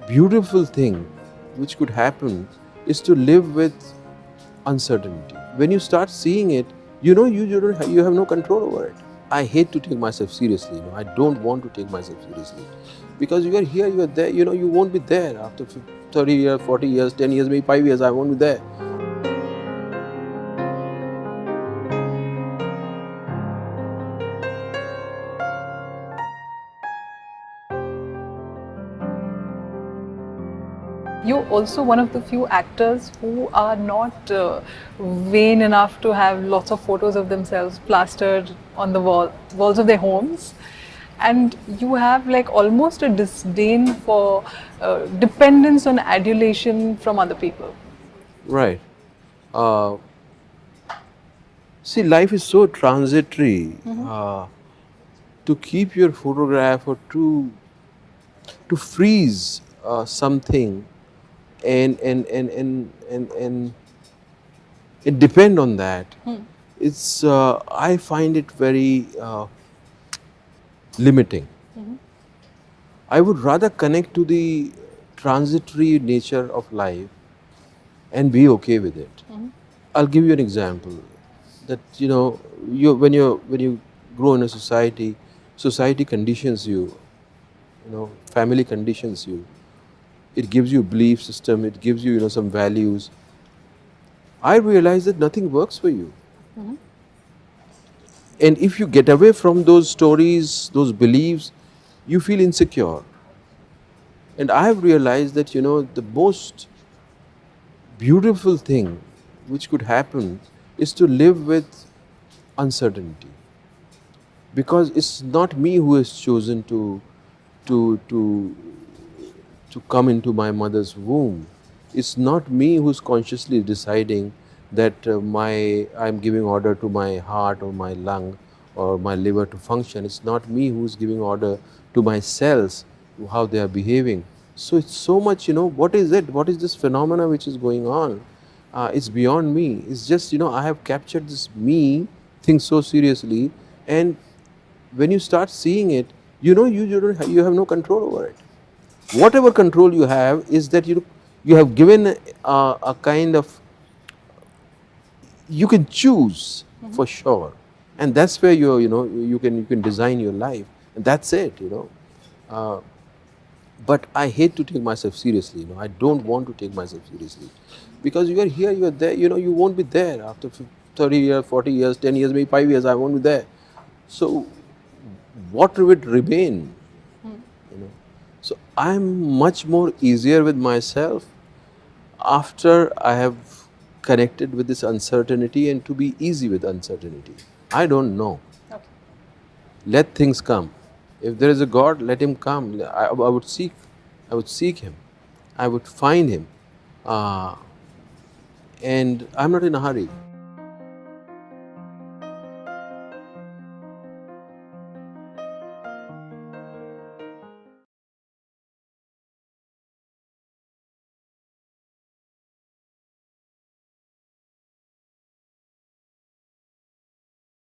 beautiful thing which could happen is to live with uncertainty. When you start seeing it, you have no control over it. I hate to take myself seriously. I don't want to take myself seriously because you are here, you are there. You won't be there after 30 years, 40 years, 10 years, maybe 5 years. I won't be there. You're also one of the few actors who are not vain enough to have lots of photos of themselves plastered on the walls of their homes. And you have like almost a disdain for dependence on adulation from other people. Right. Uh, See, life is so transitory. To keep your photograph or to freeze something and depend on that, it's I find it very limiting. I would rather connect to the transitory nature of life and be okay with it. I'll give you an example. That when you grow in a society, society conditions you. Family conditions you. It gives you a belief system. It gives you some values. I realize that nothing works for you. And if you get away from those stories, those beliefs, you feel insecure. And I have realized that the most beautiful thing which could happen is to live with uncertainty, because it's not me who has chosen to to to come into my mother's womb. It's not me who's consciously deciding that I'm giving order to my heart or my lung or my liver to function. It's not me who's giving order to my cells how they are behaving. So it's so much, what is it? What is this phenomena which is going on? It's beyond me. It's just, I have captured this me thing so seriously, and when you start seeing it, you have no control over it. Whatever control you have is that you have given a kind of, you can choose for sure, and that's where you can design your life, and that's it. Uh, but I hate to take myself seriously. I don't want to take myself seriously because you are here, you are there. You won't be there after 30 years, 40 years, 10 years, maybe 5 years. I won't be there. So what would remain? So I'm much more easier with myself after I have connected with this uncertainty, and to be easy with uncertainty. I don't know. Okay. Let things come. If there is a God, let him come. I would seek him. I would find him. And I'm not in a hurry.